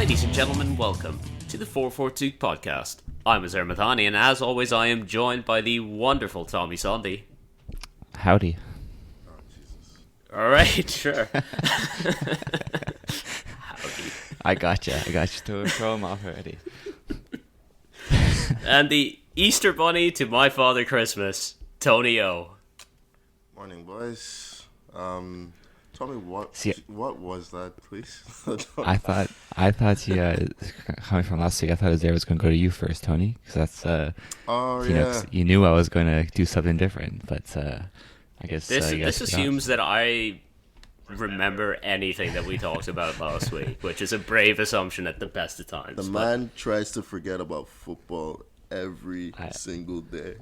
Ladies and gentlemen, welcome to the 442 podcast. I'm Azir Mathani, and as always, I am joined by the wonderful Tommy Sondy. Howdy. Oh, Jesus. All right, sure. Howdy. I got you. Throw him off already. And the Easter Bunny to my father Christmas, Tony O. Morning, boys. Tell me what was that, please? I thought you coming from last week. I thought Azir was going to go to you first, Tony, because that's you knew I was going to do something different, but I guess this assumes that I remember anything that we talked about last week, which is a brave assumption at the best of times. The man tries to forget about football every single day.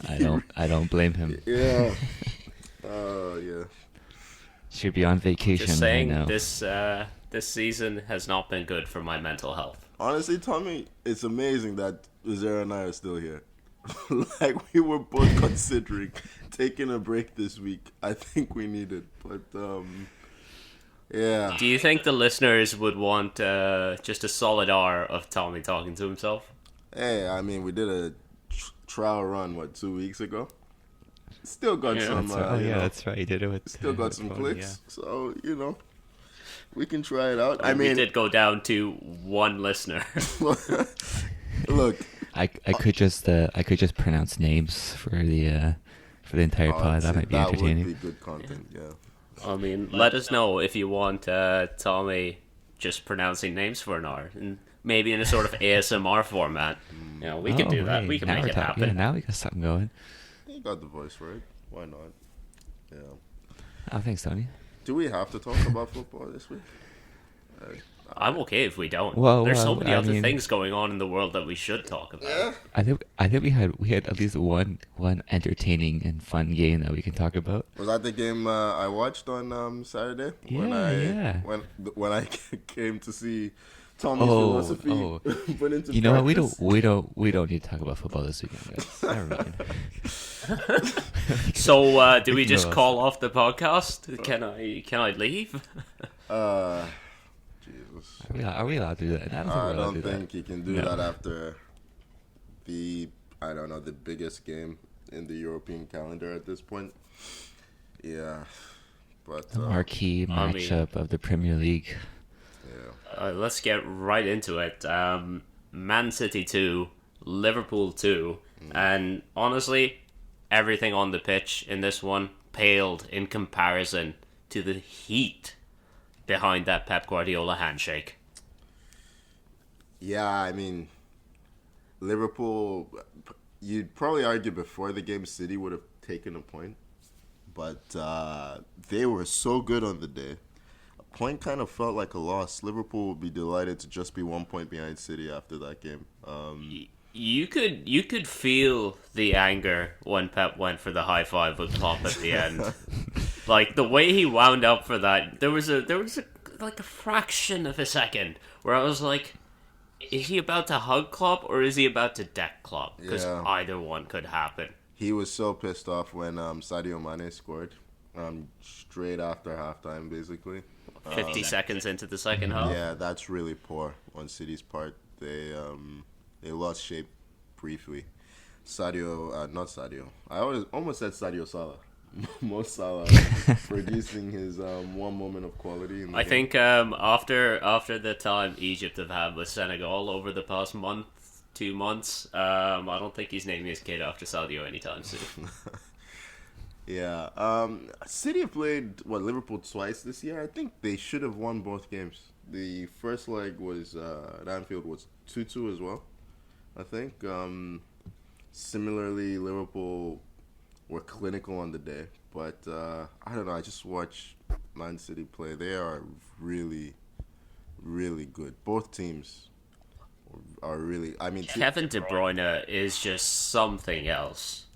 I don't blame him. Yeah. Yeah. Should be on vacation Just saying, right now. this season has not been good for my mental health. Honestly, Tommy, it's amazing that Uzair and I are still here. We were both considering taking a break this week. I think we need it, but yeah. Do you think the listeners would want just a solid hour of Tommy talking to himself? Hey, I mean, we did a trial run 2 weeks ago. Still got some. That's right. You did it with. Still got some clicks, so we can try it out. I mean, we did go down to one listener. Look, I could just pronounce names for the entire pod. That might be entertaining. That would be good content. Yeah. I mean, let us know if you want Tommy just pronouncing names for an hour, and maybe in a sort of ASMR format. We can do that. We can make it happen. Yeah, now we got something going. You got the voice for it. Why not? Yeah. Oh, thanks, Tony. Do we have to talk about football this week? I'm okay if we don't. Well, there's so many other things going on in the world that we should talk about. Yeah. I think we had at least one entertaining and fun game that we can talk about. Was that the game I watched on Saturday? Yeah. When I came to see Tommy's philosophy put into You know practice. what? We don't need to talk about football this weekend, guys. Never mind. So, do we just call off the podcast? Can I leave? Jesus. Are we allowed to do that? I don't think you can do that after the biggest game in the European calendar at this point. Yeah, but the marquee matchup of the Premier League. Yeah. Let's get right into it. Man City 2, Liverpool 2, and honestly, everything on the pitch in this one paled in comparison to the heat behind that Pep Guardiola handshake. Yeah, I mean, Liverpool, you'd probably argue before the game City would have taken a point, but they were so good on the day. A point kind of felt like a loss. Liverpool would be delighted to just be 1 point behind City after that game. You could feel the anger when Pep went for the high five with Klopp at the end. Like the way he wound up for that, there was a fraction of a second where I was like, is he about to hug Klopp or is he about to deck Klopp? Because either one could happen. He was so pissed off when Sadio Mane scored straight after halftime, basically. 50 seconds into the second half. Yeah, that's really poor on City's part. They lost shape briefly. Not Sadio. I almost said Sadio Salah. Mo Salah producing his one moment of quality. In the game. Think after the time Egypt have had with Senegal over the past month, 2 months, I don't think he's naming his kid after Sadio anytime soon. Yeah. City have played Liverpool twice this year. I think they should have won both games. The first leg was at Anfield was 2-2 as well. I think. Similarly, Liverpool were clinical on the day, but I don't know. I just watch Man City play. They are really, really good. Both teams are really. I mean, Kevin De Bruyne is just something else.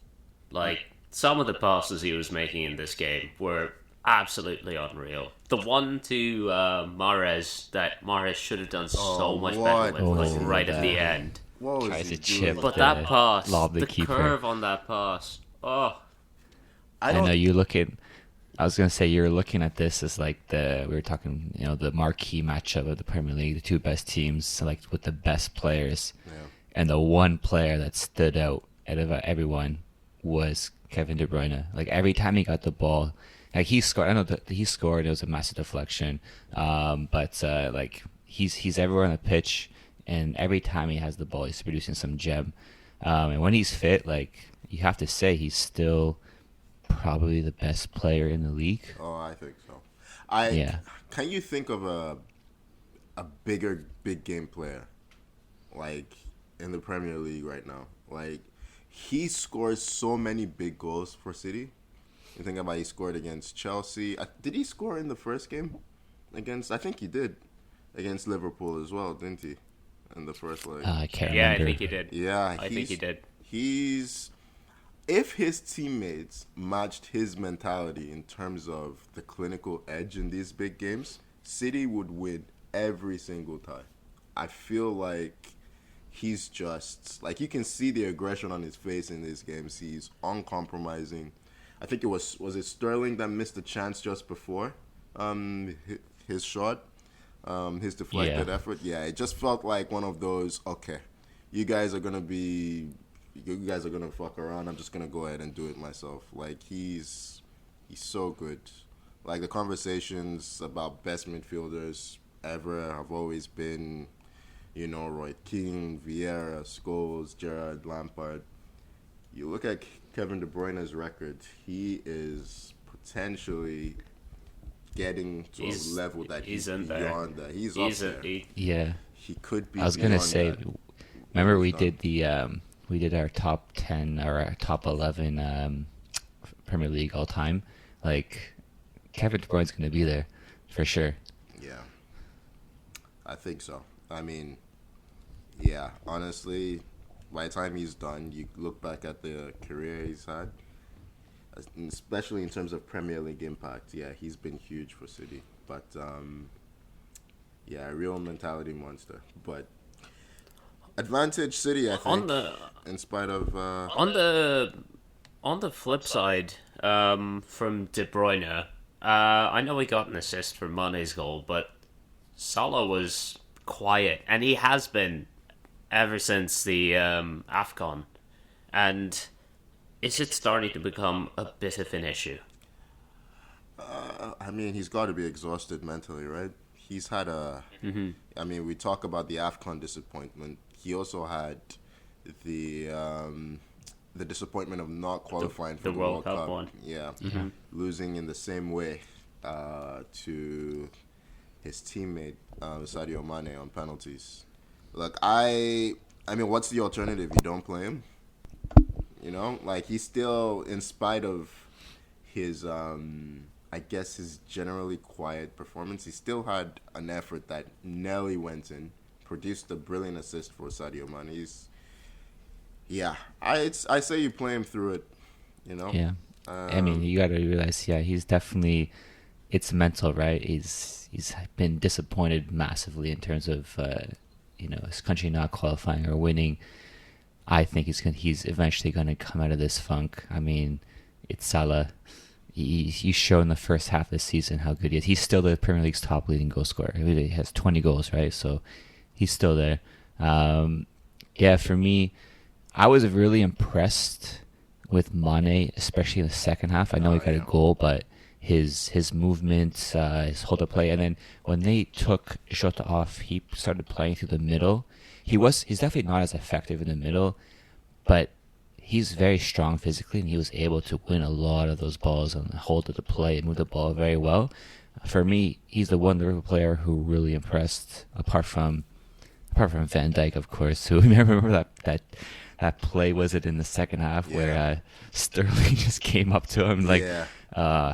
Like some of the passes he was making in this game were absolutely unreal. The one to Mahrez that Mahrez should have done so much better with, right at the end. Tries to chip, but that pass, lob the the keeper. curve on that pass. Oh, I know you look at I was gonna say you're looking at this as like we were talking, the marquee matchup of the Premier League, the two best teams, like with the best players, and the one player that stood out of everyone was Kevin De Bruyne. Like every time he got the ball, like he scored. I know that he scored. It was a massive deflection, but like he's everywhere on the pitch, and every time he has the ball, he's producing some gem. And when he's fit, like you have to say, he's still probably the best player in the league. Oh, I think so. Can you think of a big game player like in the Premier League right now? Like he scores so many big goals for City. You think about he scored against Chelsea. Did he score in the first game against? I think he did against Liverpool as well, didn't he? In the first leg. I can't remember. I think he did. Yeah, I think he did. If his teammates matched his mentality in terms of the clinical edge in these big games, City would win every single time. I feel like he's just, like, you can see the aggression on his face in these games. He's uncompromising. I think it was it Sterling that missed the chance just before his shot, his deflected effort. Yeah, it just felt like one of those, okay, you guys are going to fuck around. I'm just going to go ahead and do it myself. Like, he's so good. Like, the conversations about best midfielders ever have always been, Roy Keane, Vieira, Scholes, Gerrard, Lampard. You look at Kevin De Bruyne's record, he is potentially getting to a level that he's beyond that. He's up there. Yeah. He could be. I was gonna say, that. Remember we did our top 10 or our top 11 Premier League all time. Like Kevin De Bruyne's gonna be there for sure. Yeah, I think so. I mean, yeah, honestly, by the time he's done, you look back at the career he's had, especially in terms of Premier League impact. Yeah, he's been huge for City. But yeah, a real mentality monster. But advantage City, I think. In spite of on the flip side, from De Bruyne, I know he got an assist for Mane's goal, but Salah was quiet, and he has been ever since the AFCON, and is it starting to become a bit of an issue? I mean, he's got to be exhausted mentally, right? He's had I mean, we talk about the AFCON disappointment. He also had the disappointment of not qualifying for the World Cup one. Yeah, losing in the same way to his teammate Sadio Mane on penalties. Look, I mean, what's the alternative? You don't play him. Like he's still, in spite of his I guess his generally quiet performance, he still had an effort that nearly went in, produced a brilliant assist for Sadio Mane. I say you play him through it, Yeah. I mean, you got to realize, he's definitely, it's mental, right? He's been disappointed massively in terms of, his country not qualifying or winning. I think he's eventually going to come out of this funk. I mean, it's Salah. He's shown the first half of the season how good he is. He's still the Premier League's top leading goal scorer. He has 20 goals, right? So he's still there. For me, I was really impressed with Mane, especially in the second half. I know he got a goal, but his movement, his hold of play, and then when they took Jota off, he started playing through the middle. He's definitely not as effective in the middle, but he's very strong physically, and he was able to win a lot of those balls and hold of the play and move the ball very well. For me, he's the one Liverpool player who really impressed, apart from Van Dijk, of course. Who remember that play, was it in the second half where Sterling just came up to him like,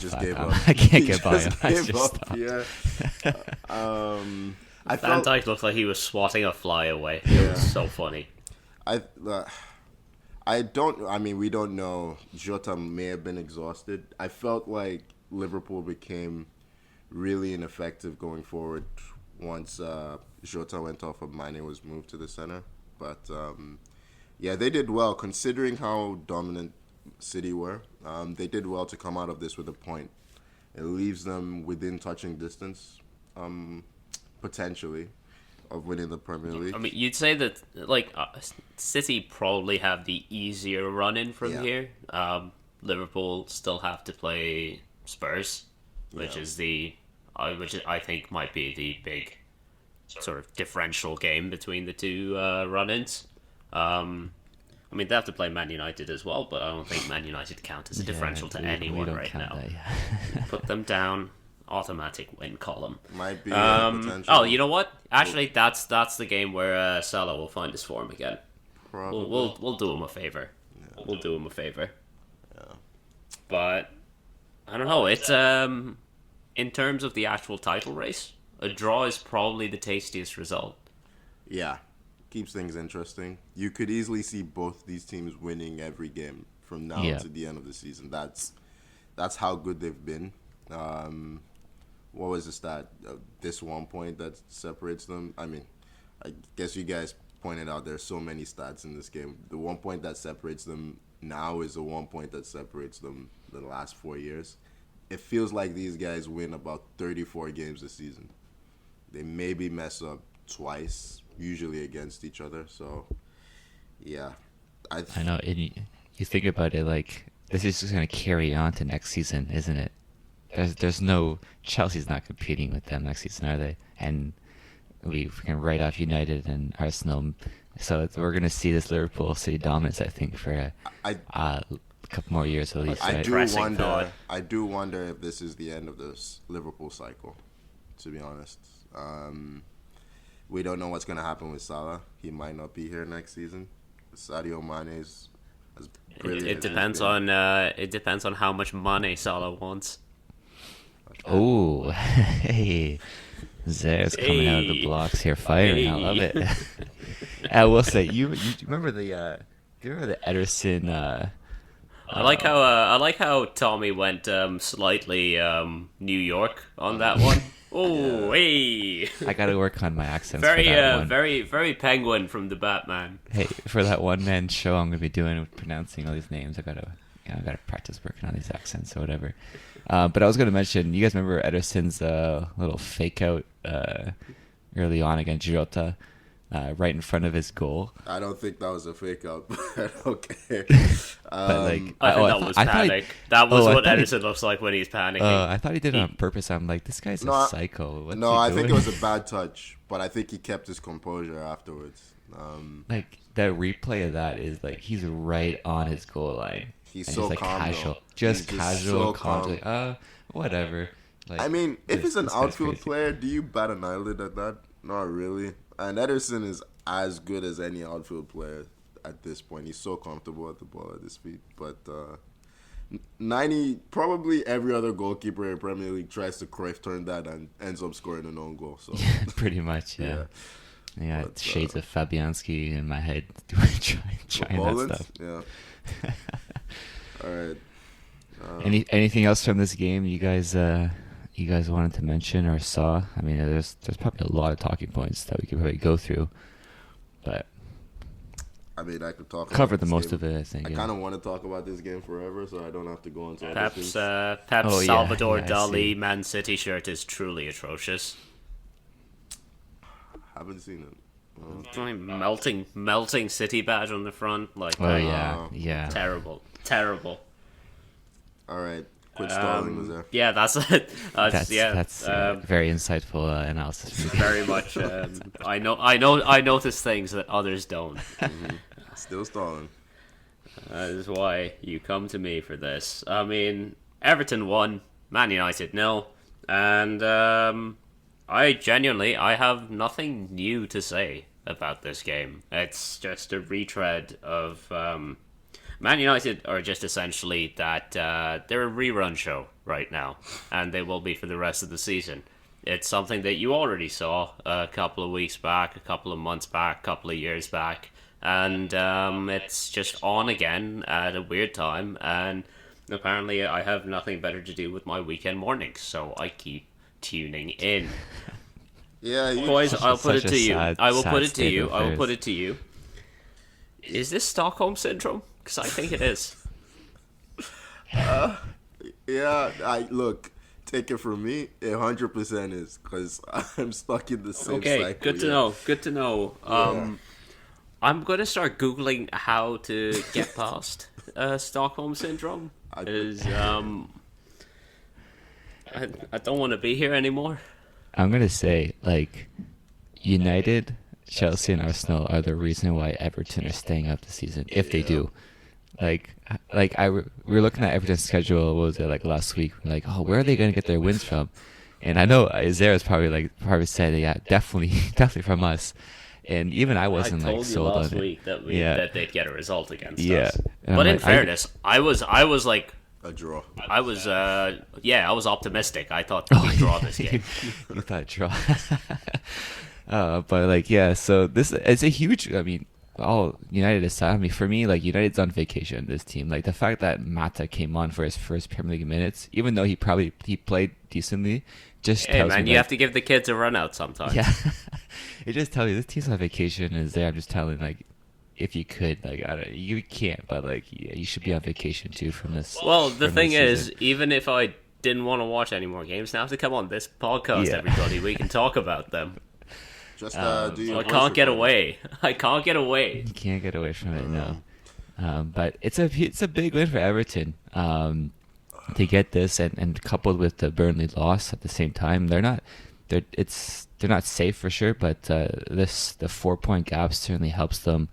just gave up. I can't get by him. Van Dijk looked like he was swatting a fly away. It was so funny. We don't know. Jota may have been exhausted. I felt like Liverpool became really ineffective going forward once Jota went off and Mane was moved to the center. But they did well considering how dominant City were. They did well to come out of this with a point. It leaves them within touching distance, potentially, of winning the Premier League. I mean, you'd say that City probably have the easier run in from here. Liverpool still have to play Spurs, which is which I think might be the big sort of differential game between the two run-ins. I mean, they have to play Man United as well, but I don't think Man United count as a differential to anyone right now. That, Put them down, automatic win column. Might be potential. Oh, you know what? Actually, that's the game where Salah will find his form again. Probably. We'll do him a favor. Yeah. We'll do him a favor. Yeah. But I don't know. It's in terms of the actual title race, a draw is probably the tastiest result. Yeah. Keeps things interesting. You could easily see both these teams winning every game from now to the end of the season. That's how good they've been. What was the stat? This 1 point that separates them. I mean, I guess you guys pointed out there's so many stats in this game. The 1 point that separates them now is the 1 point that separates them the last 4 years. It feels like these guys win about 34 games a season. They maybe mess up twice, usually against each other. So, yeah. I know. You think about it, like, this is just going to carry on to next season, isn't it? There's no... Chelsea's not competing with them next season, are they? And we can write off United and Arsenal. So we're going to see this Liverpool City dominance, I think, for a couple more years at least. I do wonder if this is the end of this Liverpool cycle, to be honest. We don't know what's going to happen with Salah. He might not be here next season. Sadio Mane's as brilliant. It depends on how much money Salah wants. Oh, hey, Zare's coming out of the blocks here, firing. I love it. I will say, you remember the Ederson? I like how Tommy went slightly New York on that one. Oh, hey! I gotta work on my accents. Very Penguin from the Batman. Hey, for that one man show I'm gonna be doing with pronouncing all these names, I gotta practice working on these accents or whatever. But I was gonna mention, you guys remember Ederson's little fake out early on against Jota, right in front of his goal. I don't think that was a fake out, but okay. I think that was panic. That was what Ederson looks like when he's panicking. I thought he did it on purpose. I'm like, this guy's a psycho. What's he doing? I think it was a bad touch, but I think he kept his composure afterwards. Like, the replay of that is like, he's right on his goal line. He's so like calm, casual, though. just casual, so calm. Like, whatever. Like, I mean, if it's an outfield player, do you bat an eyelid at that? Not really. And Ederson is as good as any outfield player at this point. He's so comfortable at the ball at his feet. But 90, probably every other goalkeeper in Premier League tries to Cruyff turn that and ends up scoring an own goal. So pretty much, yeah. But, shades of Fabianski in my head trying that stuff. Yeah. All right. Anything else from this game you guys wanted to mention or saw? I mean, there's probably a lot of talking points that we could probably go through, but I mean, I could cover the most of it. I think. I kind of want to talk about this game forever, so I don't have to go into Pep's Salvador Dali Man City shirt is truly atrocious. Haven't seen it. Melting City badge on the front, like yeah, terrible. All right, quit stalling was there. Yeah, that's it. That's very insightful analysis. Very much. I notice things that others don't. Mm-hmm. Still stalling. That is why you come to me for this. I mean, Everton won, Man United nil, and I have nothing new to say about this game. It's just a retread of Man United are just essentially that they're a rerun show right now, and they will be for the rest of the season. It's something that you already saw a couple of weeks back, a couple of months back, a couple of years back, and it's just on again at a weird time, and apparently I have nothing better to do with my weekend mornings, so I keep tuning in. Yeah, boys, I'll put it to you. I will put it to you. Is this Stockholm Syndrome? Because I think it is. Yeah, look, take it from me, 100% is because I'm stuck in the same Okay, cycle. good to know. Good to know. I'm gonna start googling how to get past Stockholm syndrome. I don't want to be here anymore. I'm gonna say like United, Chelsea, and Arsenal are the reason why Everton are staying up this season if they do. We were looking at Everton's schedule. What was it like last week? We're like, oh, where are they gonna get their wins from? And I know Isaiah's probably said, yeah, definitely from us. And even I wasn't I told sold you last on week it. that they'd get a result against us. And but I'm in fairness, I was like, A draw. I was optimistic. I thought we'd draw this game. You thought draw. But like, yeah. So this it's a huge. I mean, all United aside. I mean, for me, like United's on vacation. This team, like the fact that Mata came on for his first Premier League minutes, even though he played decently, just Hey tells man, me you have to give the kids a run out sometimes. Yeah, it just tells you this team's on vacation and is there. I'm just telling like, if you could, like, you can't, but like, yeah, you should be on vacation too from this. Well, the from thing this is, season. even if I didn't want to watch any more games, now to come on this podcast, Yeah. everybody, we can talk about them. Just do your I voice can't get recording. away. I can't get away. You can't get away from it, no. But it's a big win for Everton. To get this and coupled with the Burnley loss at the same time, they're not safe for sure, but the 4-point gap certainly helps them,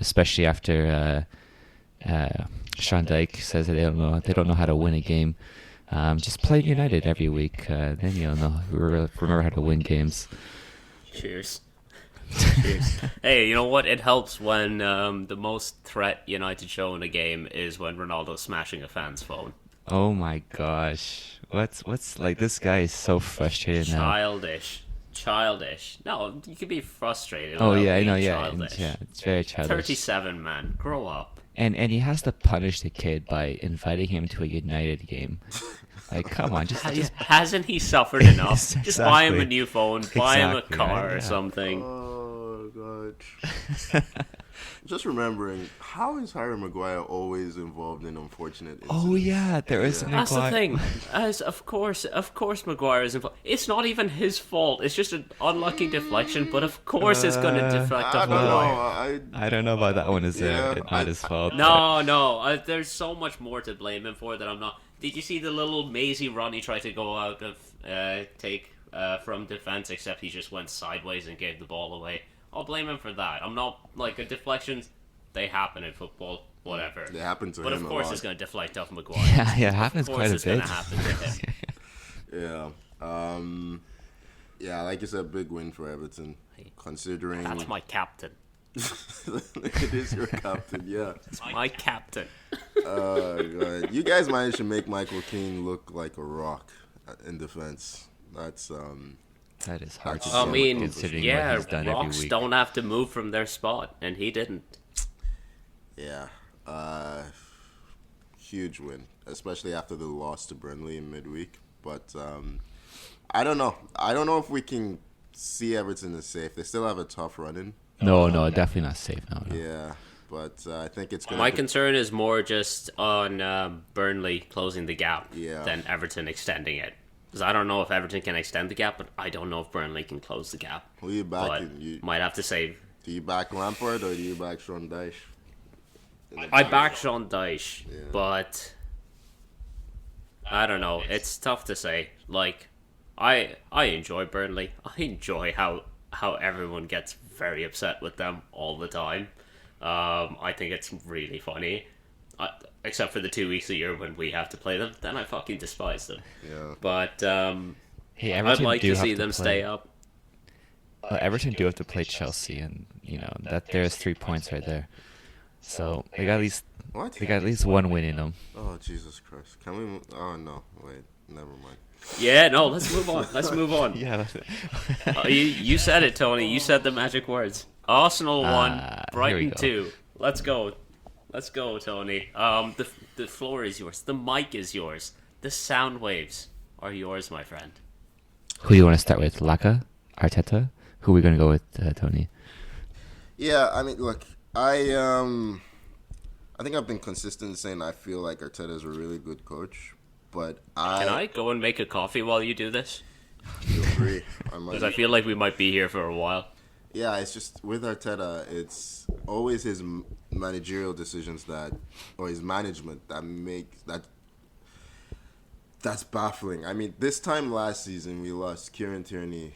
especially after Sean Dyche says that they don't know how to win a game. Just play United every week, then you'll know remember how to win games. Cheers. Cheers. Hey, you know what? It helps when the most threat United show in a game is when Ronaldo's smashing a fan's phone. Oh my gosh, what's like this guy is so frustrated now. Childish. No, you can be frustrated. Oh without yeah, I know, being yeah, childish. yeah, it's very childish. 37, man. Grow up. And he has to punish the kid by inviting him to a United game. Like, come on, just Hasn't he suffered enough? Yes, Just buy him a exactly. new phone, buy him a Exactly, car right? or Yeah. something. Oh god. Just remembering, how is Harry Maguire always involved in unfortunate incidents? Oh yeah, there is an That's the thing. Of course, Maguire is involved. It's not even his fault. It's just an unlucky deflection. But of course, it's going to deflect I off don't Maguire. know. I don't know about that one. It's Yeah, not his fault. No. There's so much more to blame him for that I'm not. Did you see the little mazy run he tried to go out of take from defense? Except he just went sideways and gave the ball away. I'll blame him for that. I'm not like a deflections. They happen in football. Whatever. They happen to But him of a course, lot. it's going to deflect off Maguire. Yeah, it happens Of quite course, a it's going bit. to happen to him. Yeah, like you said, big win for Everton. Considering That's my captain. it is your captain, yeah. It's my captain. God. You guys managed to make Michael Keane look like a rock in defense. That's That is hard to I say, mean, considering yeah, what he's done every rocks week. don't have to move from their spot, and he didn't. yeah, huge win, especially after the loss to Burnley in midweek. But I don't know. I don't know if we can see Everton as safe. They still have a tough run in. No, definitely not safe. No. Yeah, but I think it's gonna. My concern is more just on Burnley closing the gap Yeah. than Everton extending it. Because I don't know if Everton can extend the gap, but I don't know if Burnley can close the gap. Who you But backing? might have to say, Do you back Lampard or do you back Sean Dyche? I back Sean Dyche, Yeah. but I don't know. It's tough to say. Like, I enjoy Burnley. I enjoy how everyone gets very upset with them all the time. I think it's really funny. Except for the 2 weeks a year when we have to play them, then I fucking despise them. Yeah. But Hey, I'd Everton like do to have see them play- stay up. Everton do have to play Chelsea, and that there's 3 points right there. So they got at least one win in them. Oh Jesus Christ! Can we? Oh no! Wait, never mind. Yeah, no, let's move on. Let's move on. Yeah. You said it, Tony. You said the magic words. Arsenal 1, here we Brighton go. 2. Let's go. Let's go, Tony. The floor is yours. The mic is yours. The sound waves are yours, my friend. Who do you want to start with? Laka? Arteta? Who are we going to go with, Tony? Yeah, I mean, look, I think I've been consistent in saying I feel like Arteta is a really good coach. But Can I go and make a coffee while you do this? feel free. Because I feel like we might be here for a while. Yeah, it's just with Arteta, it's always his managerial decisions or his management that makes that's baffling. I mean, this time last season we lost Kieran Tierney,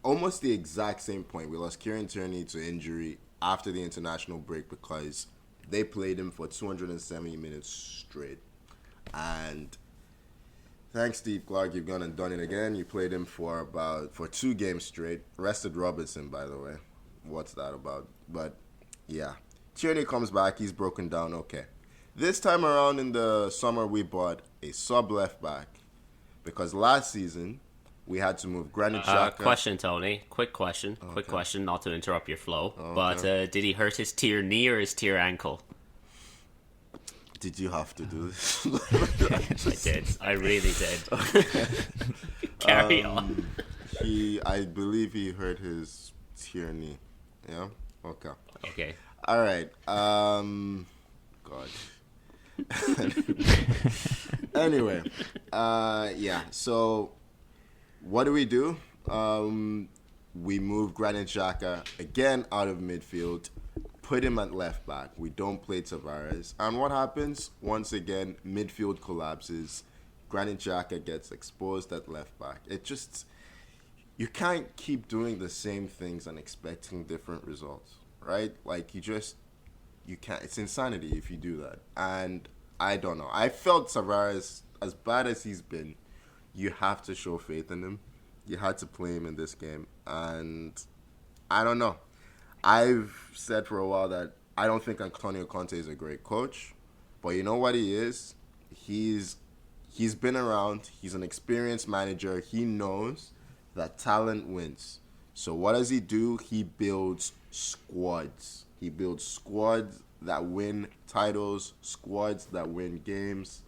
almost the exact same point. We lost Kieran Tierney to injury after the international break because they played him for 270 minutes straight, and thanks, Steve Clark, you've gone and done it again. You played him for 2 games straight. Rested Robertson, by the way. What's that about? But, yeah. Tierney comes back. He's broken down. Okay. This time around in the summer, we bought a sub left back. Because last season, we had to move Granit Xhaka. Question, Tony. Quick question. Okay. Quick question, not to interrupt your flow. Okay. But did he hurt his tier knee or his tier ankle? Did you have to do this? I did. I really did. Carry on. I believe he hurt his Tierney. Yeah? Okay. Okay. All right. God. Anyway. Yeah. So, what do? We move Granit Xhaka again out of midfield. Put him at left back. We don't play Tavares. And what happens? Once again, midfield collapses. Granit Xhaka gets exposed at left back. You can't keep doing the same things and expecting different results, right? Like, you can't. It's insanity if you do that. And I don't know. I felt Tavares, as bad as he's been, you have to show faith in him. You had to play him in this game. And I don't know. I've said for a while that I don't think Antonio Conte is a great coach, but you know what he is? He's been around. He's an experienced manager. He knows that talent wins. So what does he do? He builds squads. He builds squads that win titles, squads that win games.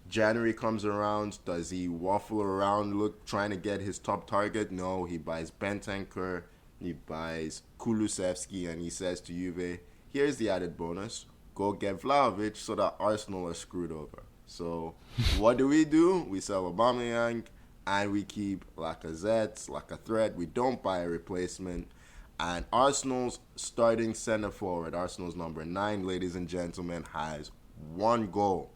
January comes around. Does he waffle around trying to get his top target? No, he buys Bentancur. He buys Kulusevski, and he says to Juve, here's the added bonus. Go get Vlahovic so that Arsenal are screwed over. So what do? We sell Aubameyang, and we keep Lacazette like a threat. We don't buy a replacement. And Arsenal's starting center forward, Arsenal's number 9, ladies and gentlemen, has 1 goal.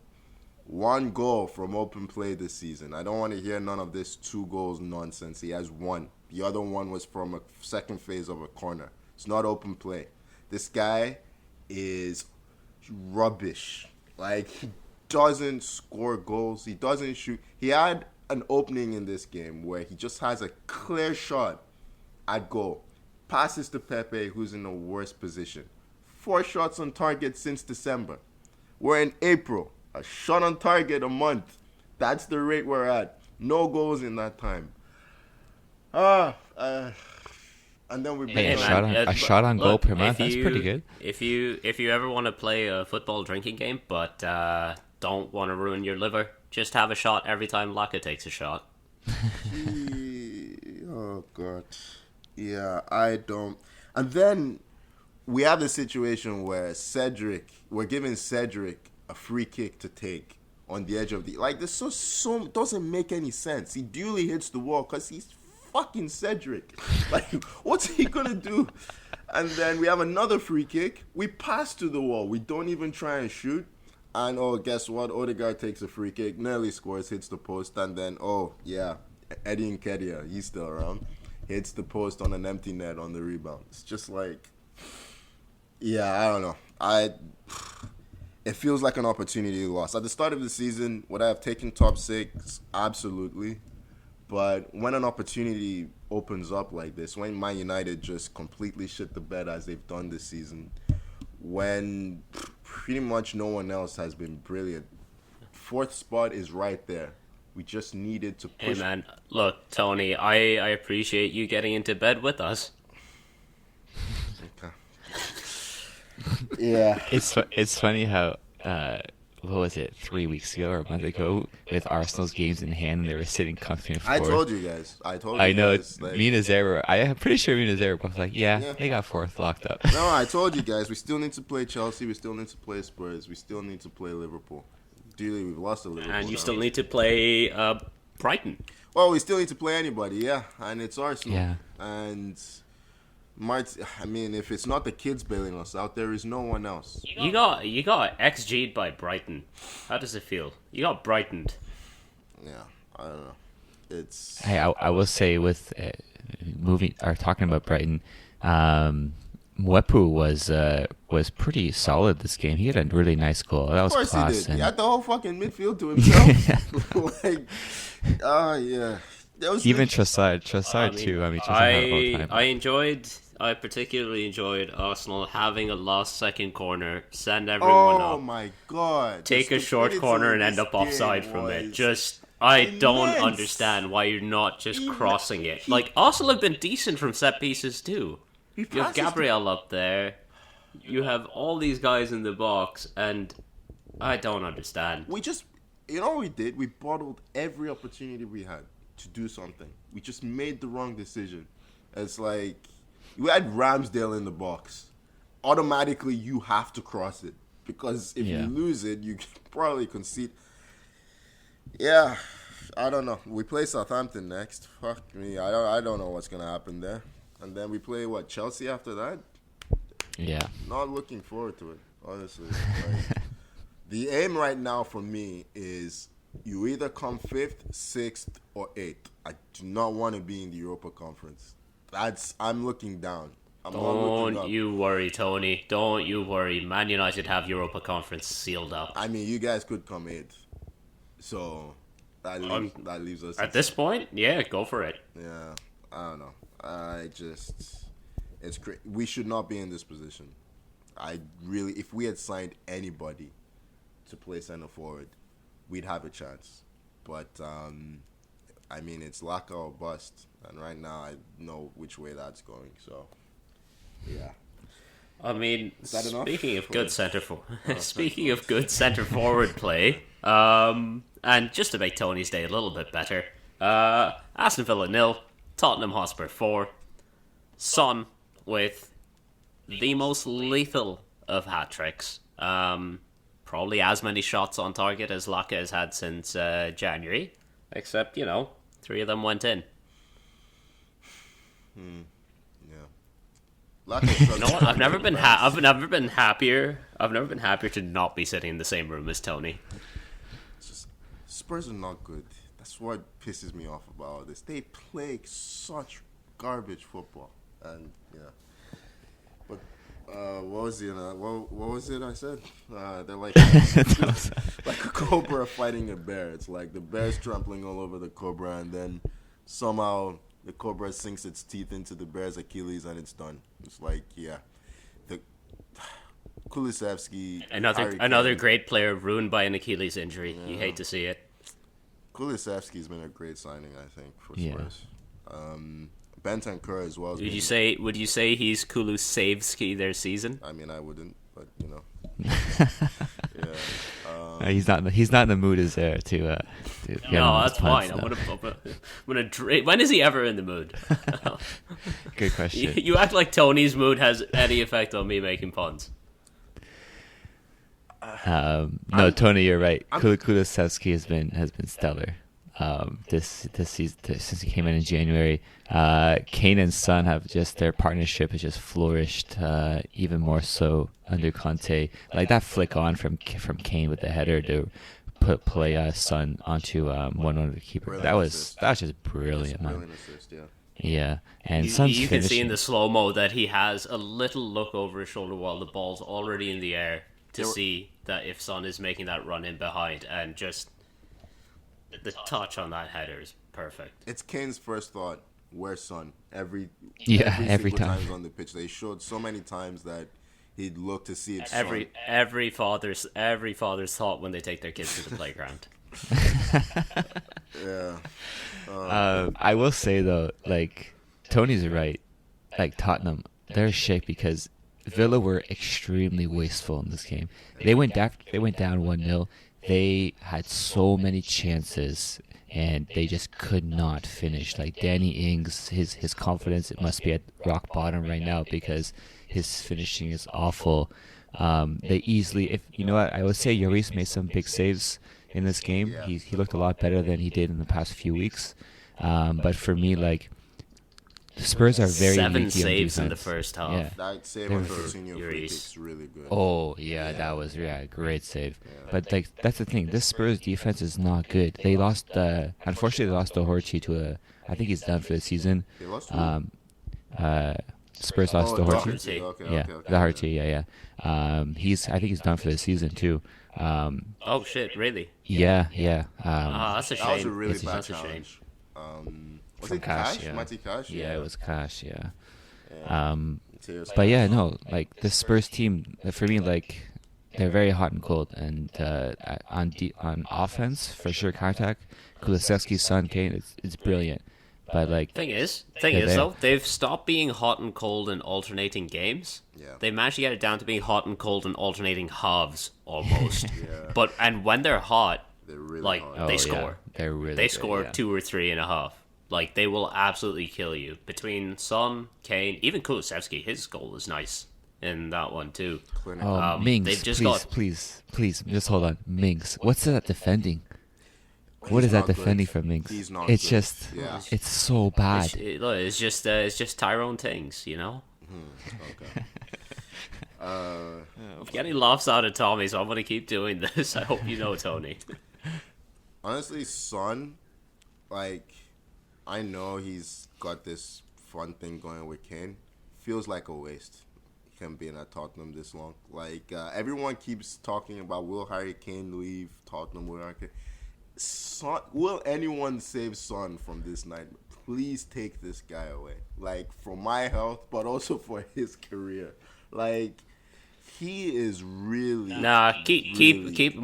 1 goal from open play this season. I don't want to hear none of this 2 goals nonsense. He has 1. The other one was from a second phase of a corner. It's not open play. This guy is rubbish. Like, he doesn't score goals. He doesn't shoot. He had an opening in this game where he just has a clear shot at goal. Passes to Pepe, who's in the worst position. 4 shots on target since December. We're in April. A shot on target a month. That's the rate we're at. No goals in that time. And then we bring a shot on goal per month. That's pretty good. If you ever want to play a football drinking game, but don't want to ruin your liver, just have a shot every time Laka takes a shot. Oh God, yeah, I don't. And then we have the situation where we're giving Cedric a free kick to take on the edge of the this. So doesn't make any sense. He duly hits the wall because he's fucking Cedric. Like, what's he gonna do? And then we have another free kick. We pass to the wall. We don't even try and shoot. And guess what? Odegaard takes a free kick, nearly scores, hits the post, and then Eddie Nketiah, he's still around, hits the post on an empty net on the rebound. It's just like, I don't know. It feels like an opportunity lost. At the start of the season, would I have taken top 6? Absolutely. But when an opportunity opens up like this, when Man United just completely shit the bed as they've done this season, when pretty much no one else has been brilliant, 4th spot is right there. We just needed to push. Hey man, look, Tony, I appreciate you getting into bed with us. Okay. Yeah. It's funny how what was it, 3 weeks ago or a month ago, with Arsenal's games in hand, and they were sitting comfy in 4th. I told you guys. I know. It's Mina Zera. I am pretty sure Mina Zera was like, yeah, they got 4th locked up. No, I told you guys. We still need to play Chelsea. We still need to play Spurs. We still need to play Liverpool. Duly, we've lost to Liverpool. And you now. still need to play Brighton. Well, we still need to play anybody, yeah. And it's Arsenal. Yeah. And if it's not the kids bailing us out, there is no one else. You got XG'd by Brighton. How does it feel? You got Brightoned. Yeah, I don't know. It's. Hey, I will say with talking about Brighton, Mwepu was pretty solid this game. He had a really nice goal. That was Of course class. he did. He had the whole fucking midfield to himself. Yeah. That was Even Trossard too. I mean, Trossard had a whole time. I particularly enjoyed Arsenal having a lost second corner, send everyone up. Oh my god! Take a short corner and end up offside from it. I don't understand why you're not just crossing it. Like, Arsenal have been decent from set pieces too. You have Gabriel up there. You have all these guys in the box, and I don't understand. We just, what we did? We bottled every opportunity we had to do something. We just made the wrong decision. It's like, you had Ramsdale in the box. Automatically, you have to cross it. Because if you lose it, you probably concede. Yeah, I don't know. We play Southampton next. Fuck me. I don't know what's going to happen there. And then we play, Chelsea after that? Yeah. Not looking forward to it, honestly. Like, the aim right now for me is you either come 5th, 6th, or 8th. I do not want to be in the Europa Conference. I'm looking down. I'm not looking up. Don't you worry, Tony. Don't you worry. Man United have Europa Conference sealed up. I mean, you guys could come 8th. So, that leaves us... At this point, yeah, go for it. Yeah, I don't know. It's crazy. We should not be in this position. If we had signed anybody to play center forward, we'd have a chance. But, it's Laka or bust. And right now, I know which way that's going. So, yeah. Is that enough? Speaking of good center forward play, and just to make Tony's day a little bit better, Aston Villa 0, Tottenham Hotspur 4, Son with the most lethal of hat tricks. Probably as many shots on target as Laka has had since January, except 3 of them went in. Yeah. You know what? I've never been happier. I've never been happier to not be sitting in the same room as Tony. Spurs are not good. That's what pisses me off about all this. They play such garbage football, and But what was it I said? They're like like a cobra fighting a bear. It's like the bear's trampling all over the cobra, and then somehow the cobra sinks its teeth into the bear's Achilles, and it's done. It's like, the Kulusevski. Another great player ruined by an Achilles injury. You hate to see it. Kulusevski's been a great signing, I think, for Spurs. Bentancur as well. Would you say he's Kulusevski their season? I mean, I wouldn't, but He's not in the mood is there to no, that's fine. I'm gonna when is he ever in the mood? Good question. You act like Tony's mood has any effect on me making puns. No, Tony, you're right. Kulusevski has been stellar. This season, since he came in January, Kane and Son have their partnership has just flourished even more so under Conte. Like that flick on from Kane with the header to play Son onto one of the keeper. Brilliant That was assist. just brilliant, man. Brilliant assist, yeah. Yeah, and You can see in the slow mo that he has a little look over his shoulder while the ball's already in the air to see that if Son is making that run in behind, and just the touch on that header is perfect. It's Kane's first thought. Where's Son? Every every time he's on the pitch. They showed so many times that he'd look to see if every father's thought when they take their kids to the playground. Yeah. I will say though, like Tony's right. Like Tottenham, they're shit because Villa were extremely wasteful in this game. They went down 1-0. They had so many chances and they just could not finish. Like Danny Ings, his confidence, it must be at rock bottom right now because his finishing is awful. They easily, if you know what, I would say Lloris made some big saves in this game. Yeah. He looked a lot better than he did in the past few weeks. But for me, like, the Spurs are very 7 leaky on saves in the defense. first half. Yeah. That save They on were- Coutinho free Lloris. kick's really good. Oh yeah, that was a great save. But like that's the thing, this Spurs defense is not good. They lost. Unfortunately, they lost Doherty to a. I think he's done for the season. They lost who? Spurs lost Doherty. Doherty. Okay, Yeah, okay. Doherty. Yeah. I think he's done for the season too. Oh shit, really? Yeah. That's a shame. That was a really It's bad such a shame. challenge. Was From it Cash, Cash? yeah. Matty Cash? Yeah, it was Cash. Yeah. Yeah. Tears. But yeah, no, like the Spurs team for me, like they're very hot and cold, and on offense for sure, counter-attack, Kulusevski's son Kane, it's brilliant. But like, Thing is there. though, they've stopped being hot and cold in alternating games. Yeah. They managed to get it down to being hot and cold in alternating halves almost. Yeah. But when they're hot, They're really like hard. they yeah, score. they're really They good, score yeah. 2 or 3.5. Like they will absolutely kill you. Between Son, Kane, even Kulusevski, his goal is nice in that one too. Clinical. Oh, Mings, they've just please, just hold on. Mings, what's that defending? What He's is that not good. defending from Mings? He's not It's good. just, Yeah. it's so bad. It's just Tyrone Things, you know. Okay. I'm getting laughs out of Tommy, so I'm gonna keep doing this. I hope you know, Tony. Honestly, Son, like, I know he's got this fun thing going with Kane. Feels like a waste. Him being at Tottenham this long. Like, everyone keeps talking about will Harry Kane leave Tottenham? Will Harry Kane? Son, will anyone save Son from this night? Please take this guy away. Like, for my health, but also for his career. Like, he is really Nah, keep really- keep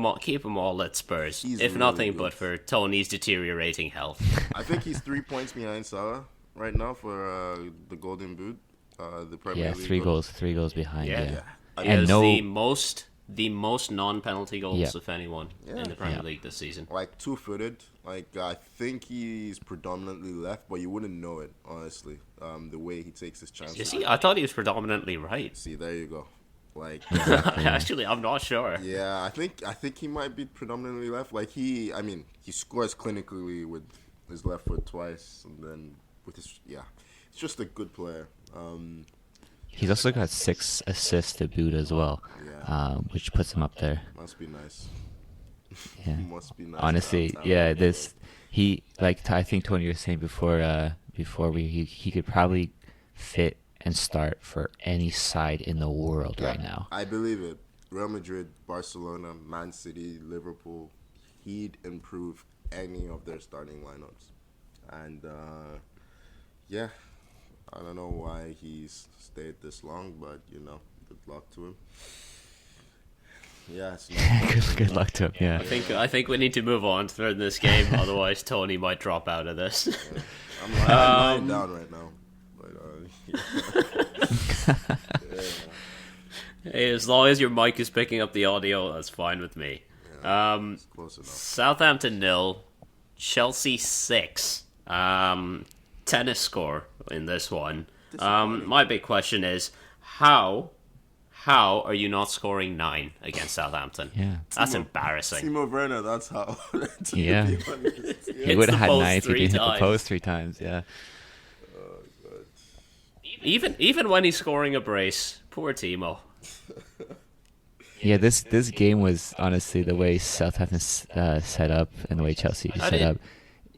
them all at Spurs. He's If really nothing good. but for Tony's deteriorating health. I think he's 3 points behind Salah right now for the Golden Boot. The Premier Yeah, League. three goals behind. Yeah. Yeah, I He And has no- the most non-penalty goals Yeah. of anyone Yeah. in the Premier Yeah. League this season. Like two-footed. Like I think he's predominantly left, but you wouldn't know it honestly. The way he takes his chances. Is he? I thought he was predominantly right. See, there you go. Like Actually, I'm not sure. yeah, I think he might be predominantly left. Like he scores clinically with his left foot twice, and then with his he's just a good player. He's also got 6 assists to boot as well, Yeah. which puts him up there. Must be nice. Yeah. Must be nice. Honestly, yeah, I think Tony was saying before he could probably fit and start for any side in the world right now. I believe it. Real Madrid, Barcelona, Man City, Liverpool, he'd improve any of their starting lineups. And yeah, I don't know why he's stayed this long, but good luck to him. Yeah, it's not Good luck to him. Yeah. I think we need to move on from this game, otherwise Tony might drop out of this. I'm lying down right now. But Hey, as long as your mic is picking up the audio, that's fine with me. it's close enough. Southampton 0, Chelsea 6. Tennis score in this one. My big question is how are you not scoring 9 against Southampton? Yeah. That's embarrassing. Timo Werner, that's how. To Yeah. be honest. He Hits would have the had post 9 if he 3 didn't hit the times. post 3 times. Yeah. Even when he's scoring a brace, poor Timo. Yeah, this game was honestly the way Southampton set up and the way Chelsea I set did- up.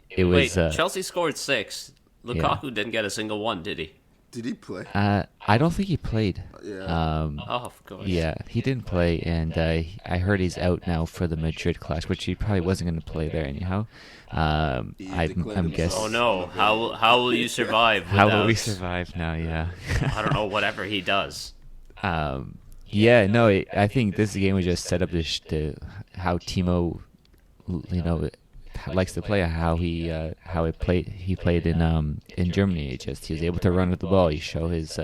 It was. Wait, Chelsea scored 6. Lukaku didn't get a single one, did he? Did he play? I don't think he played. Yeah. Oh, of course. Yeah, he didn't play, and I heard he's out now for the Madrid clash, which he probably wasn't going to play there anyhow. I'm declared himself. guessing. Oh no! How will you survive? How will we without- survive now? Yeah. I don't know. Whatever he does. Yeah, no, I think this game was just set up to how Timo, likes to play, how he played in Germany. He was able to run with the ball. He show his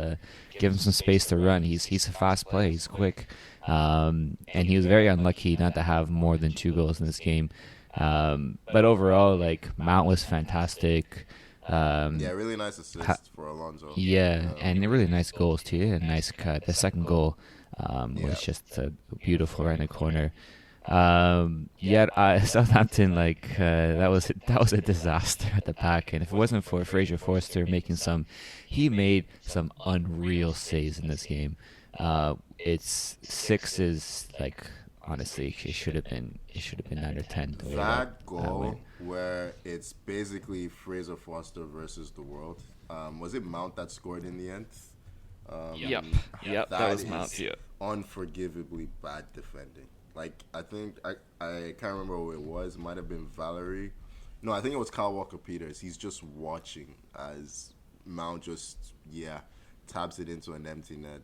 give him some space to run. He's a fast player. He's quick, and he was very unlucky not to have more than 2 goals in this game. But overall, like Mount was fantastic. Yeah, really nice assist for Alonso. Yeah, and really nice goals too. A nice cut. The second goal was just beautiful right in the corner. Southampton, that was a disaster at the back, and if it wasn't for Fraser Forster he made some unreal saves in this game. It's sixes, honestly, it should have been 9 or 10. That goal where it's basically Fraser Forster versus the world. Was it Mount that scored in the end? Yep, that was Mount. Yeah. Unforgivably bad defending. I think I can't remember who it was. Might have been Valerie. No, I think it was Kyle Walker-Peters. He's just watching as Mount just taps it into an empty net.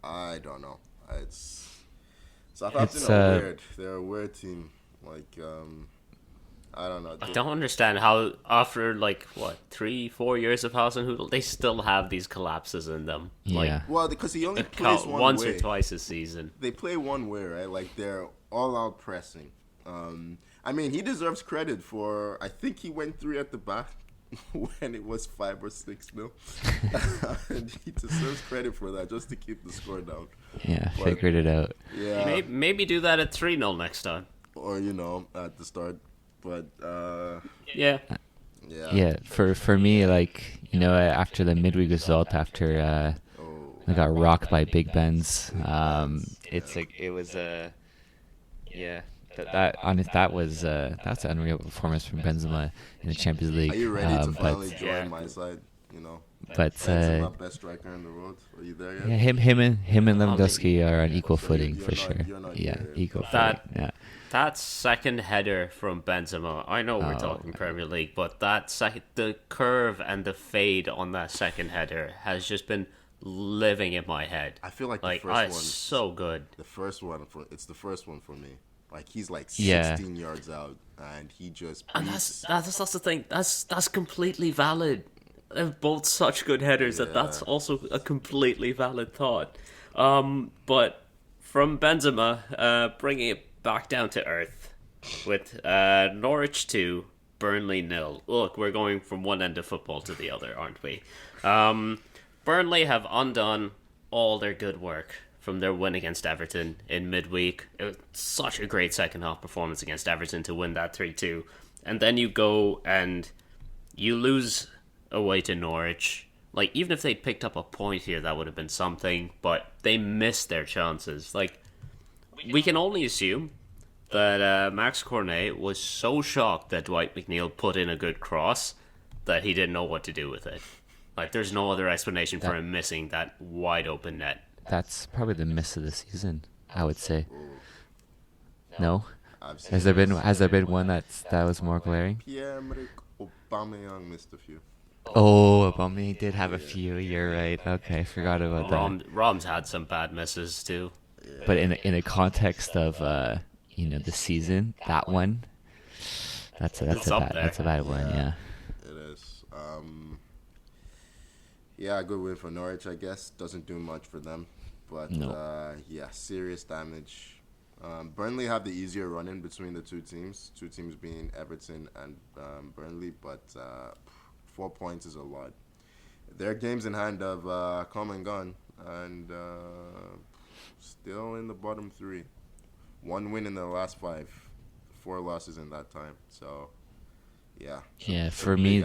I don't know. Southampton are weird. They're a weird team. I don't know. I don't understand how after 3-4 years of Hasenhüttl, they still have these collapses in them. Yeah. Well, because he only plays once way. or twice a season. They play one way, right? They're all out pressing. I mean, he deserves credit for. I think he went 3 at the back when it was 5 or 6-0. And he deserves credit for that, just to keep the score down. Yeah, figured it out. Yeah. Maybe do that at 3-0 next time. Or at the start. But yeah. Yeah, for me, after the midweek result, after I got rocked by Big Ben's, that's an unreal performance from Benzema in the Champions League. Are you ready to finally join my side? But Benzema, best striker in the world. Are you there yet? Yeah, him and Lewandowski are on equal footing for sure. Equal footing. Yeah. That second header from Benzema, I know we're talking Premier League, but the curve and the fade on that second header has just been living in my head. I feel like the first one, so good. The first one, it's the first one for me. He's 16 yards out, and he just. And that's the thing. That's completely valid. They're both such good headers that's also a completely valid thought. But from Benzema, bringing it back down to earth with Norwich 2, Burnley 0. Look, we're going from one end of football to the other, aren't we? Burnley have undone all their good work from their win against Everton in midweek. It was such a great second half performance against Everton to win that 3-2. And then you go and you lose away to Norwich. Even if they'd picked up a point here, that would have been something, but they missed their chances. We can only assume that Max Cornet was so shocked that Dwight McNeil put in a good cross that he didn't know what to do with it. There's no other explanation for him missing that wide open net. That's probably the miss of the season, I would say. No? Has there been one that was more glaring? Pierre-Emerick Aubameyang missed a few. Oh, Aubameyang did have a few. You're right. Okay, forgot about that. Rom's had some bad misses too. But in a context of the season, that one, that's a bad one. Yeah. It is. Yeah, a good win for Norwich, I guess. Doesn't do much for them. But, serious damage. Burnley have the easier run-in between the two teams being Everton and Burnley, but 4 points is a lot. Their games in hand have come and gone, and still in the bottom 3. 1 win in the last 5, 4 losses in that time. So, yeah. Yeah, for me,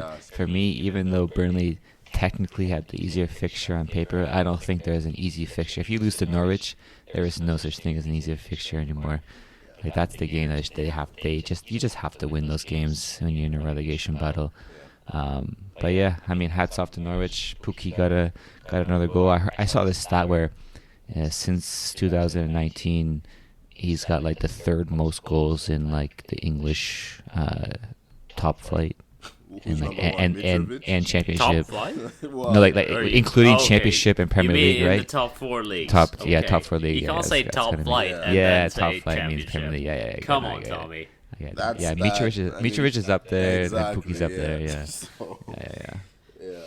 even though Burnley technically had the easier fixture on paper, I don't think there's an easy fixture. If you lose to Norwich, there is no such thing as an easier fixture anymore. That's the game that you just have to win those games when you're in a relegation battle. But yeah, hats off to Norwich. Pukki got another goal. I saw this stat where since 2019 he's got the third most goals in the English top flight. And championship. Well, no, including championship and Premier League, right? In the top 4 leagues. Top 4 league. You can't say top flight. Top flight means Premier League. Yeah. Come on, Tommy. Mitrovic is up there, exactly, and Pukki's up there. Yeah. So, yeah.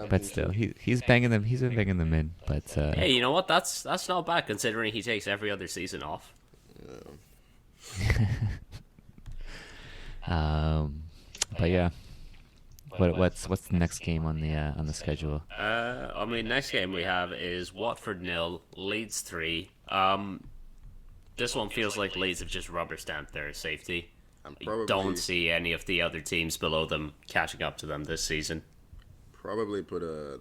But still, he's banging them. He's been banging them in. But hey, you know what? That's not bad considering he takes every other season off. Yeah. But yeah. what's the next game on the schedule? Next game we have is Watford 0, Leeds 3. This one feels like Leeds have just rubber stamped their safety. I don't see any of the other teams below them catching up to them this season. Probably put a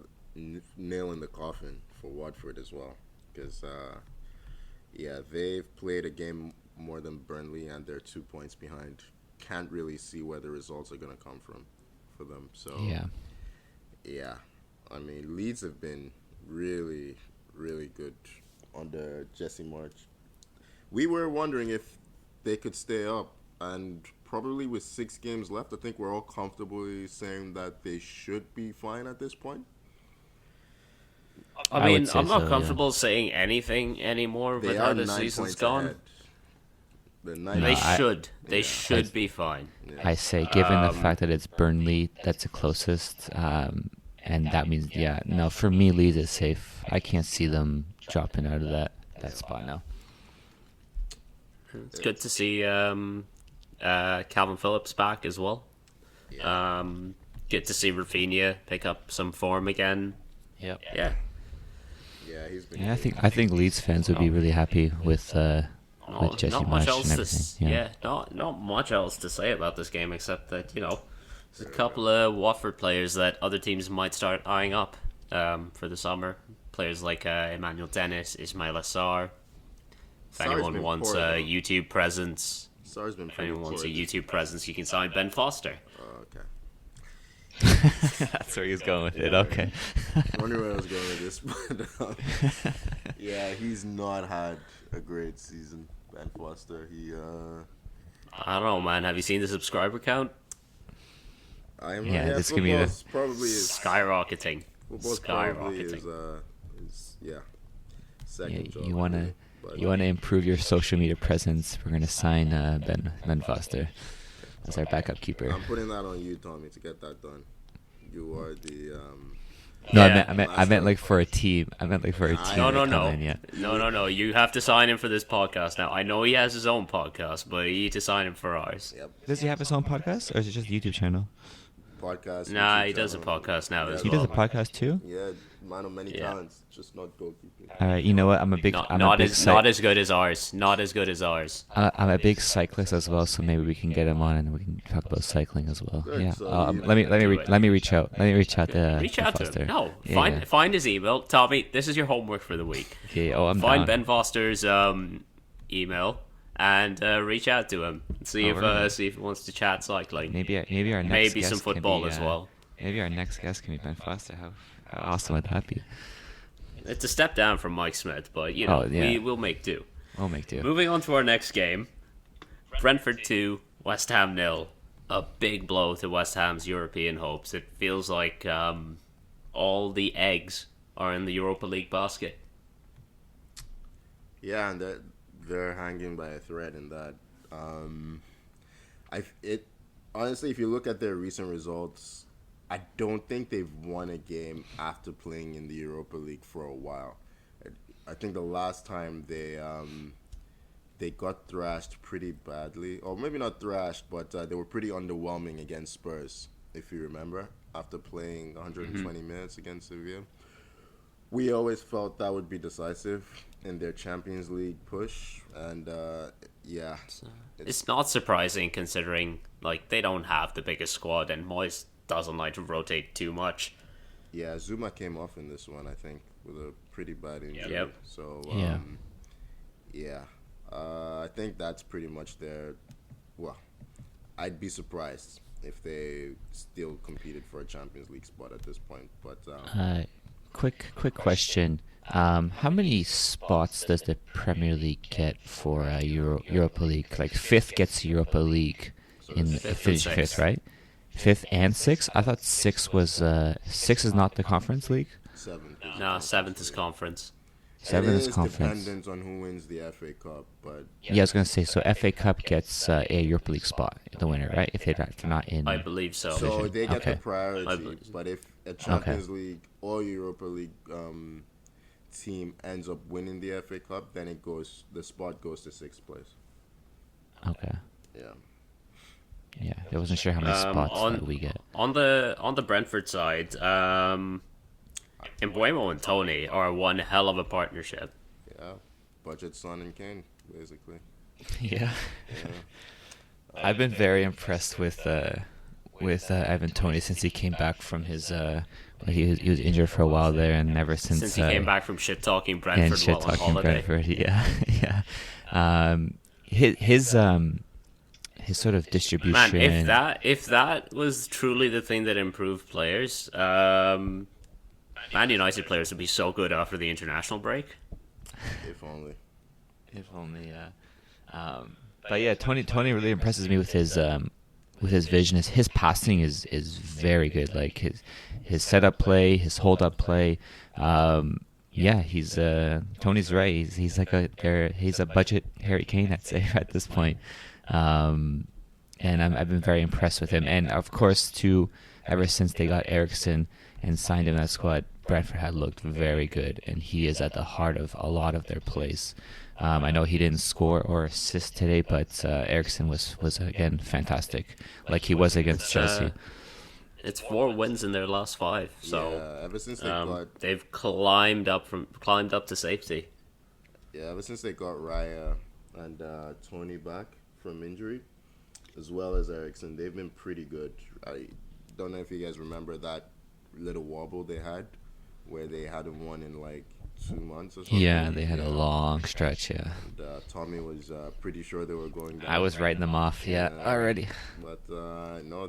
nail in the coffin for Watford as well, because they've played a game more than Burnley and they're 2 points behind. Can't really see where the results are going to come from for them. So yeah, I mean, Leeds have been really, really good under Jesse March. We were wondering if they could stay up, and probably with 6 games left, I think we're all comfortably saying that they should be fine at this point. I mean, I'm not comfortable saying anything anymore with how the season's gone. They should be fine. Yeah. I say, given the fact that it's Burnley that's the closest, and that means, for me, Leeds is safe. I can't see them dropping out of that spot now. It's good to see Calvin Phillips back as well. Yeah. Good to see Rafinha pick up some form again. Yep. Yeah. Yeah, he's been. Yeah, I think Leeds fans would be really happy with Jesse Marsh and everything. Not much else to say about this game except that there's a couple of Watford players that other teams might start eyeing up for the summer. Players like Emmanuel Dennis, Ismail Assar. If anyone wants a YouTube presence, you can sign Ben Foster. Oh, okay. That's where he's going with it. Okay. I wonder where I was going with this, but yeah, he's not had a great season, Ben Foster. I don't know, man. Have you seen the subscriber count? This could be probably skyrocketing. Skyrocketing. Second job. You wanna improve your social media presence? We're gonna sign Ben Foster as our backup keeper. I'm putting that on you, Tommy, to get that done. You are the. No, I meant like for a team. No. You have to sign him for this podcast now. I know he has his own podcast, but you need to sign him for ours. Yep. Does he have his own podcast, or is it just a YouTube channel? Podcast. Nah, he does a podcast now as well. He does a podcast too? Yeah, man of many talents, just not goalkeeping. All right, you know what? Not as good as ours. I'm a big cyclist as well, so maybe we can get him on and we can talk about cycling as well. Good, yeah. so let me reach out. Let me reach out to Foster. Him. No, find his email, Tommy. This is your homework for the week. Okay. I'm find down. Ben Foster's email and reach out to him. See if he wants to chat cycling. Maybe our next guest some football as well. Maybe our next guest can be Ben Foster. How awesome would that be? It's a step down from Mike Smith, but we'll make do. We'll make do. Moving on to our next game, Brentford 2, West Ham 0. A big blow to West Ham's European hopes. It feels like all the eggs are in the Europa League basket. Yeah, and they're hanging by a thread in that. Honestly, if you look at their recent results, I don't think they've won a game after playing in the Europa League for a while. I think the last time they got thrashed pretty badly, or maybe not thrashed, but they were pretty underwhelming against Spurs, if you remember, after playing 120 minutes against Sevilla. We always felt that would be decisive in their Champions League push, and it's not surprising considering they don't have the biggest squad, and Moyes doesn't like to rotate too much. Yeah, Zuma came off in this one, I think, with a pretty bad injury. Yep. So I think that's pretty much their. Well, I'd be surprised if they still competed for a Champions League spot at this point. But quick question. How many spots does the Premier League get for Europa League? Fifth gets Europa League finish fifth, right? Fifth and sixth? I thought six is not the Conference League. Seventh. No, seventh is conference. Seventh is It is conference. dependent on who wins the FA Cup, but Yeah, I was gonna say. So FA Cup gets a Europa League spot, the winner, right? If they're not in. I believe so. so they get Okay. the priority. But if a Champions League or Europa League team ends up winning the FA Cup, then the spot goes to sixth place. Okay. Yeah. Yeah, I wasn't sure how many spots that we get. On the Brentford side, Embuemo and Tony are one hell of a partnership. Yeah, budget Son and Kane, basically. Yeah. I've been very impressed with Ivan Toney since he came back from his he was injured for a while there, and ever since he came back from shit talking Brentford while on holiday. Brentford, yeah. His sort of distribution. Man, if that was truly the thing that improved players, Man United players would be so good after the international break. If only. Yeah. But yeah, Tony really impresses me with his vision. His passing is very good. Like his setup play, his hold up play. Yeah, he's Tony's right. He's like he's a budget Harry Kane, I'd say, at this point. And I've been very impressed with him. And of course, too, ever since they got Eriksen and signed him in that squad, Brentford had looked very good, and he is at the heart of a lot of their plays. I know he didn't score or assist today, but Eriksen was again fantastic, like he was against Chelsea. It's 4 wins in their last 5, so yeah, ever since they've climbed up to safety. Yeah, ever since they got Raya and Tony back from injury, as well as Eriksen, they've been pretty good. I don't know if you guys remember that little wobble they had, where they hadn't won in like 2 months or something. Yeah, they had a long stretch, yeah. And, Tommy was pretty sure they were going down. I was writing them off, already. But no,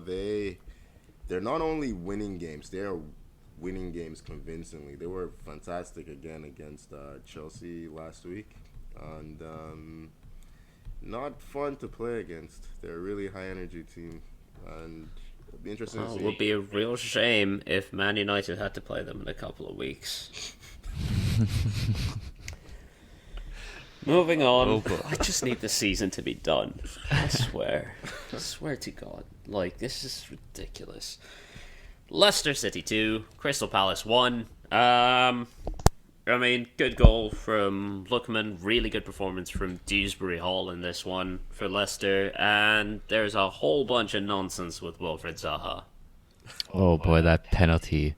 they're not only winning games, they are winning games convincingly. They were fantastic again against Chelsea last week. And not fun to play against. They're a really high-energy team. And it'll be interesting to see. It would be a real shame if Man United had to play them in a couple of weeks. Moving on. I just need the season to be done. I swear to God. Like, this is ridiculous. Leicester City 2, Crystal Palace 1. I mean, good goal from Lookman. Really good performance from Dewsbury Hall in this one for Leicester. And there's a whole bunch of nonsense with Wilfried Zaha. Oh boy, that penalty.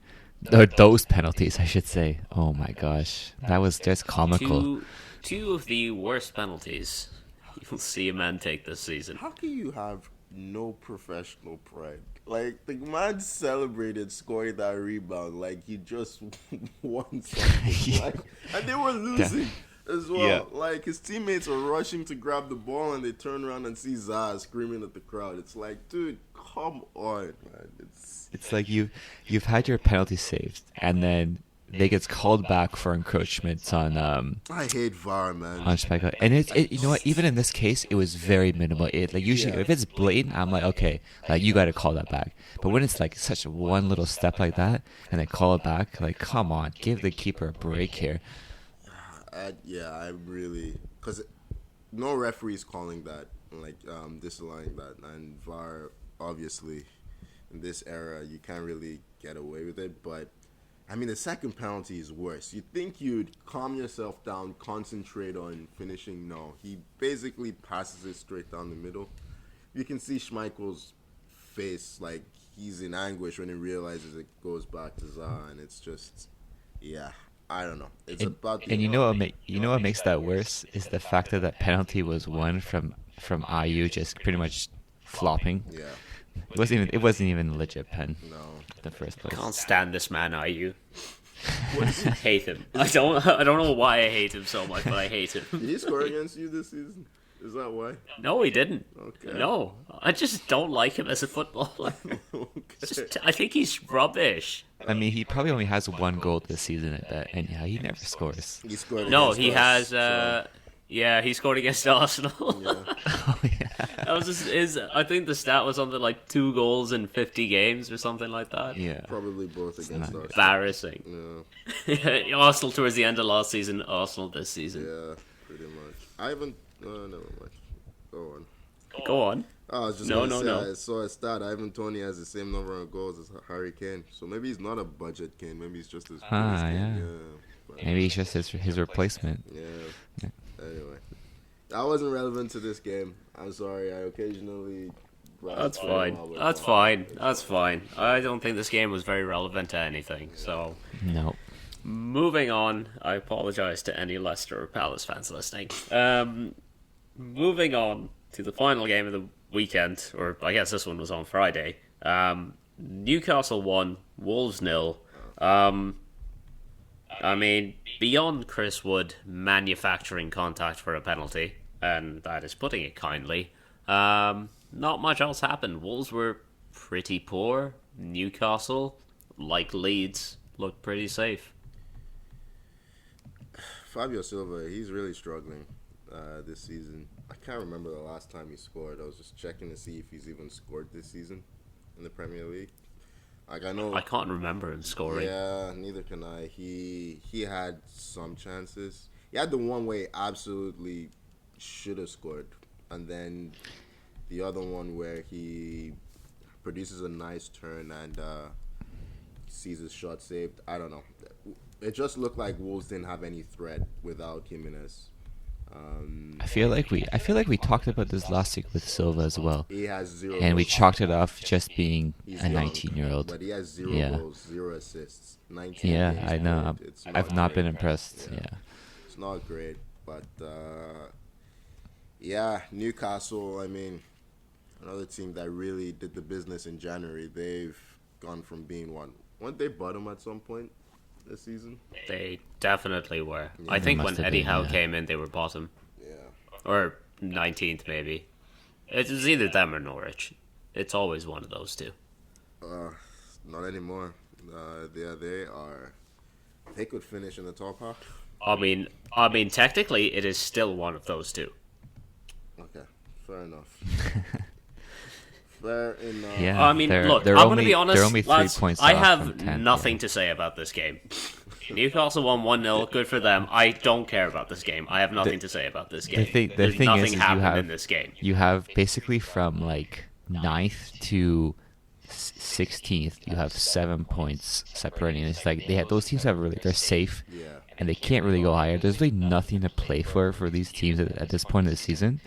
Or those penalties, I should say. Oh my gosh. That was just comical. Two of the worst penalties you'll see a man take this season. How can you have no professional pride? Like, the man celebrated scoring that rebound like he just won something. Like, and they were losing as well. Yeah. Like, his teammates are rushing to grab the ball, and they turn around and see Zaha screaming at the crowd. It's like, dude, come on, man. It's like you've had your penalty saved, and then they gets called back for encroachments on. I hate VAR, man. On Spike, and it you know what? Even in this case, it was very minimal. It like usually if it's blatant, I'm like, okay, like you got to call that back. But when it's like such one little step like that, and they call it back, like come on, give the keeper a break here. I really, because no referee's calling that, like disallowing that, and VAR obviously in this era you can't really get away with it, but. I mean, the second penalty is worse. You'd think you'd calm yourself down, concentrate on finishing. No, he basically passes it straight down the middle. You can see Schmeichel's face, like he's in anguish when he realizes it goes back to Zaha, and it's just, I don't know. It's about. And you know what makes that worse is the fact that penalty was won from Ayew just pretty much flopping. Yeah. It wasn't even a legit pen. No. In the first place. I can't stand this man, Ayew. I hate him. I don't know why I hate him so much, but I hate him. Did he score against you this season? Is that why? No, he didn't. Okay. No, I just don't like him as a footballer. Okay. I think he's rubbish. I mean, he probably only has 1 goal this season at that, and he never scores. He scored. No, he has. Yeah, he scored against Arsenal. Yeah. Oh, yeah. That was his. I think the stat was something like 2 goals in 50 games or something like that. Yeah, probably both against Arsenal. Embarrassing. Yeah. Arsenal towards the end of last season, Arsenal this season. Yeah, pretty much. I haven't. Never mind. Go on. Go on. I was just gonna say, I saw a stat. Ivan Toney has the same number of goals as Harry Kane. So maybe he's not a budget Kane. Maybe he's just his. Yeah. Maybe he's just his replacement. Yeah. Anyway, that wasn't relevant to this game. I'm sorry. I occasionally That's fine. That's fine. That's fine. I don't think this game was very relevant to anything. So, No. moving on. I apologize to any Leicester or Palace fans listening. Moving on to the final game of the weekend, or I guess this one was on Friday. Newcastle 1, Wolves 0. I mean, beyond Chris Wood manufacturing contact for a penalty, and that is putting it kindly, not much else happened. Wolves were pretty poor. Newcastle, like Leeds, looked pretty safe. Fabio Silva, he's really struggling this season. I can't remember the last time he scored. I was just checking to see if he's even scored this season in the Premier League. Like, I know, I can't remember him scoring. Yeah, neither can I. He had some chances. He had the one where he absolutely should have scored, and then the other one where he produces a nice turn and sees his shot saved. I don't know. It just looked like Wolves didn't have any threat without Jimenez. I feel like we talked about this last week with Silva as well. He has 0 And we goals. chalked it off just being He's a young, 19-year-old. but he has 0 Yeah. goals, 0 assists, 19 Yeah, games I know. played. It's I've not great. been impressed. Yeah. It's not great, but yeah, Newcastle, I mean, another team that really did the business in January. They've gone from being weren't they bottom at some point this season? They definitely were. Yeah. I think They when must have Eddie been, Howe yeah. came in, they were bottom. Yeah. Or 19th, maybe. It was either them or Norwich. It's always one of those two. Not anymore. They could finish in the top half. I mean, technically, it is still one of those two. Okay, fair enough. Fair enough. Yeah. I mean, they're- look, they're I'm going to only- be honest, they're only 3 lads, points I off have from 10th, nothing yeah. to say about this game. Newcastle won 1-0, good for them. I don't care about this game. I have nothing to say about this game. The There's thing nothing is you happened have in this game. You have basically from like 9th to 16th, you have 7 points separating. It's like those teams they're safe, Yeah. and they can't really go higher. There's really nothing to play for these teams at this point of the season.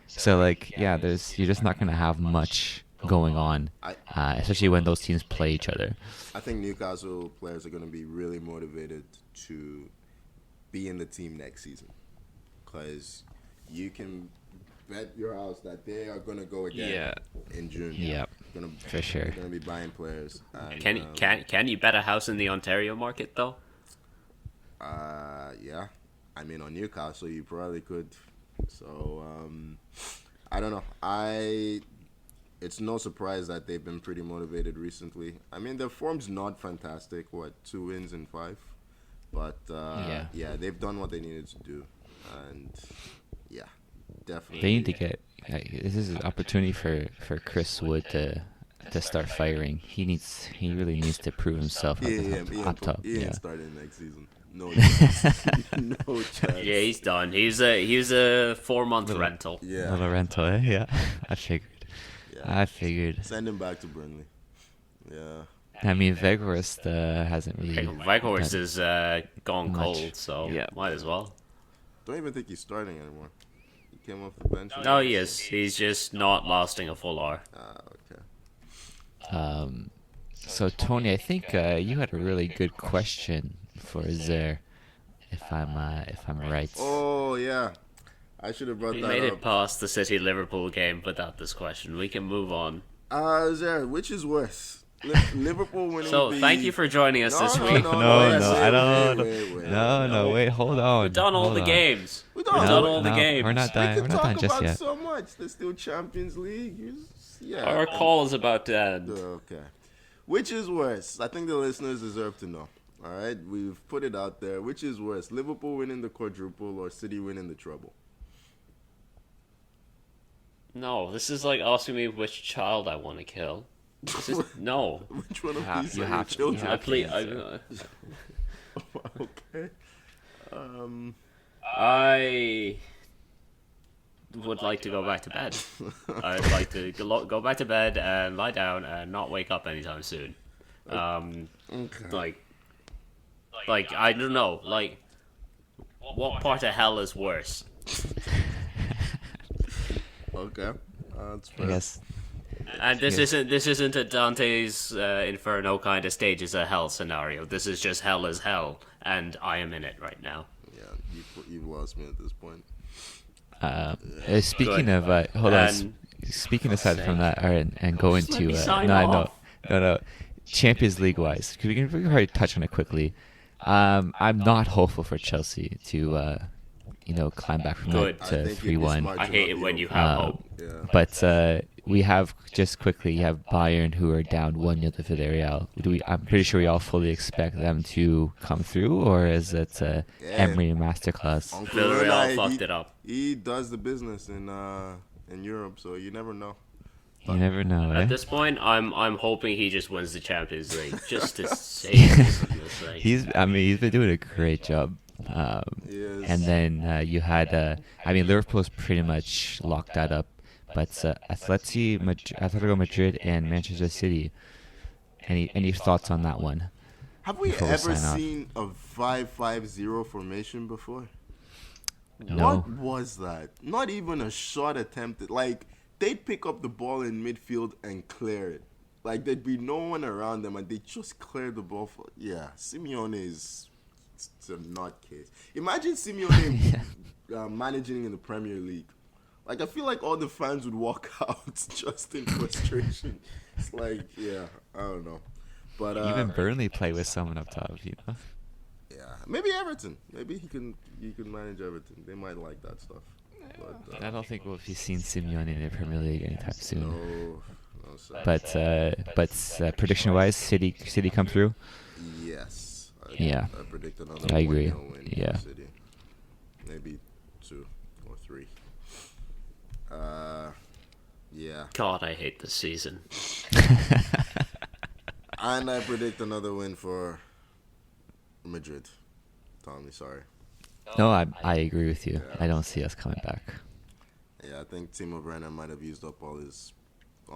So like, yeah, you're just not gonna have much going on, especially when those teams play each other. I think Newcastle players are going to be really motivated to be in the team next season, because you can bet your house that they are going to go again in June. Yeah, for sure. They're going to be buying players. And, Can you bet a house in the Ontario market though? Yeah, I mean, on Newcastle you probably could. So I don't know. It's no surprise that they've been pretty motivated recently. I mean, their form's not fantastic. 2 wins in 5, but yeah, they've done what they needed to do, and yeah, definitely. They need to get. This is an opportunity for Chris Wood to start firing. He really needs to prove himself up top. He ain't Yeah. starting next season. No chance. No chance. Yeah, he's done. He's a 4-month rental. Yeah. Little rental, eh? Yeah. I figured. Send him back to Burnley. Yeah. I mean, Weghorst hasn't really. Weghorst done is gone much. cold, so Yeah. might as well. Don't even think he's starting anymore. He came off the bench. No, he is. He's just not lasting a full hour. Okay. So Tony, I think you had a really good question for Zer, if I'm right. Oh yeah, I should have brought We that made up. it past the City-Liverpool game without this question. We can move on. Zer, which is worse? Liverpool winning. So, thank you for joining us this week. Wait, hold on. We've done all the games. We've We've done all the No, games. we're not done. We We're can not talk done just about yet. so much. There's still Champions League. Yeah. Our call is about to end. Okay. Which is worse? I think the listeners deserve to know. All right, we've put it out there. Which is worse, Liverpool winning the quadruple or City winning the treble? No, this is like asking me which child I want to kill. This is no. Which one of these you are have your to- you children? I plead. Okay. I would like to go back to bed. I'd like to go back to bed and lie down and not wake up anytime soon. Okay. Like I don't know. Like, what part of hell is worse? Okay. That's I fair. guess And this isn't a Dante's Inferno kind of stages of hell scenario. This is just hell is hell, and I am in it right now. Yeah, you've lost me at this point. Speaking Good. of, hold on. Speaking aside from that, all right, and going Just let to me sign off. no, Champions League wise, we can probably touch on it quickly. I'm not hopeful for Chelsea to climb back from Good. that I to think you'd be 3-1. smart I to hate it not when be you hopeful. have hope. Yeah. But we have just quickly. You have Bayern who are down 1-0 to Villarreal. I'm pretty sure we all fully expect them to come through, or is it Emery masterclass? Uncle Villarreal Unai, fucked it up. He does the business in Europe, so you never know. You never know, eh? At this point, I'm hoping he just wins the Champions League just to save this thing. He's been doing a great job. Yes. And then you had, Liverpool's pretty much locked that up. But Atletico Madrid and Manchester City. Any thoughts on that one? Have we before we ever sign off? seen a 5-5-0 formation before? No. What was that? Not even a shot attempted. Like, they'd pick up the ball in midfield and clear it. Like, there'd be no one around them, and they just clear the ball for... Yeah, Simeone is... It's a nutcase. Imagine Simeone managing in the Premier League. Like, I feel like all the fans would walk out just in frustration. It's like, yeah, I don't know. But Even Burnley play with someone up top, yeah, maybe Everton. Maybe he can manage Everton. They might like that stuff. But, I don't think we'll be seeing Simeone in the Premier League anytime soon. no, sorry. But prediction-wise, City come through. Yes. Yeah. I predict another I agree. 1-0 win Yeah. for City. Maybe 2 or 3. Yeah. God, I hate this season. And I predict another win for Madrid. Tommy, sorry. No, I agree with you. I don't see us coming back. Yeah, I think Timo Werner might have used up all his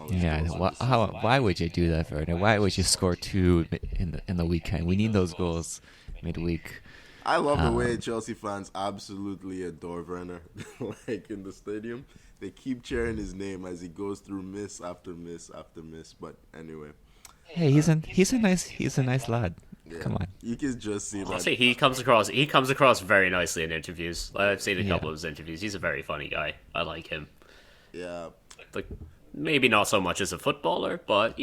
Yeah, goals this season. why would you do that, Werner? Why would you score 2 in the weekend? We need those goals midweek. I love the way Chelsea fans absolutely adore Werner. Like in the stadium, they keep cheering his name as he goes through miss after miss after miss. But anyway, Hey, he's a nice lad. yeah, Come on. you can just see that. Honestly, he comes across very nicely in interviews. I've seen a Yeah. couple of his interviews. He's a very funny guy. I like him. Yeah, Like, maybe not so much as a footballer, but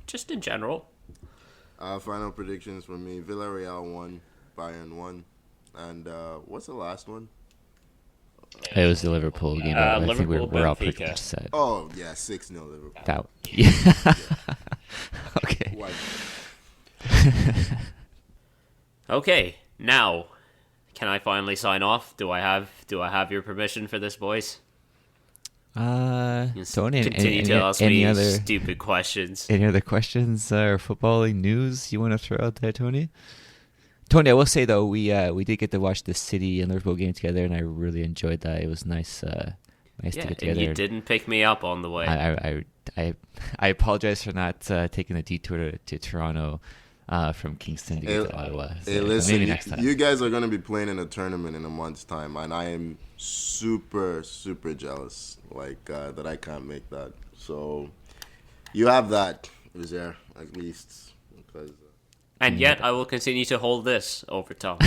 just in general. final predictions for me: Villarreal 1, Bayern 1, and what's the last one? It was the Liverpool game. I think Liverpool, we're all pretty Benfica. much set. Oh yeah, 6-0 Liverpool. Yeah. Okay. Why? Okay, now can I finally sign off? Do I have your permission for this, boys? Just Tony, continue to ask any me other stupid questions. any other questions or footballing news you want to throw out there, Tony? Tony, I will say though, we did get to watch the City and Liverpool game together, and I really enjoyed that. It was nice to Yeah, get and together. you didn't pick me up on the way. I apologize for not taking the detour to Toronto from Kingston to get to Ottawa. So Hey, listen, maybe next time. you guys are going to be playing in a tournament in a month's time, and I am super, super jealous, that I can't make that. So, you have that, is there, at least, because... And yet, I will continue to hold this over Tom.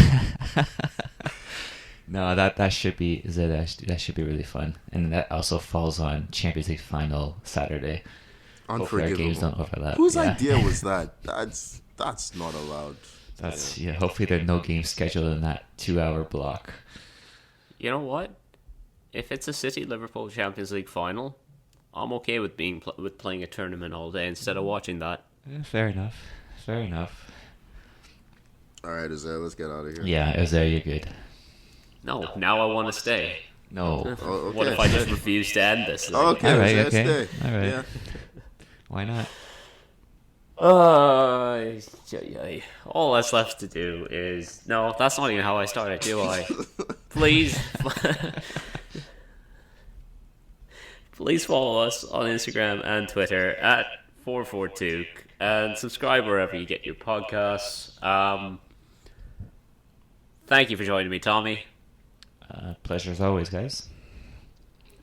No, that should be that should be really fun, and that also falls on Champions League final Saturday. Hopefully our games don't Unforgivable. overlap. Whose yeah. idea was that? That's not allowed. Hopefully there are no games scheduled in that 2-hour block. You know what? If it's a City Liverpool Champions League final, I'm okay with with playing a tournament all day instead of watching that. Fair enough. All right, Azar, let's get out of here. Yeah, is there you're good. No, now I want to stay. No. Oh, okay. What if I just refuse to end this thing? Okay, All right, Azar, okay. stay. All right. Yeah. Why not? All that's left to do is... No, that's not even how I started, do I? Please... Please follow us on Instagram and Twitter at 442 and subscribe wherever you get your podcasts. Thank you for joining me, Tommy. Pleasure as always, guys.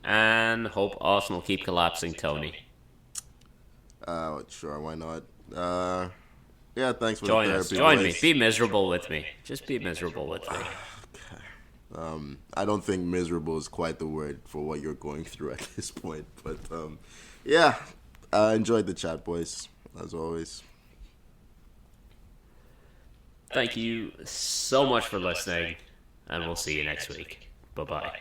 And hope Arsenal keep collapsing, Tony. Sure, why not? Yeah, thanks for Join the us. therapy. Join me. boys. Be miserable with me. Just be miserable with me. I don't think miserable is quite the word for what you're going through at this point. But yeah, I enjoyed the chat, boys, as always. Thank you so much for listening, and we'll see you next week. Bye-bye.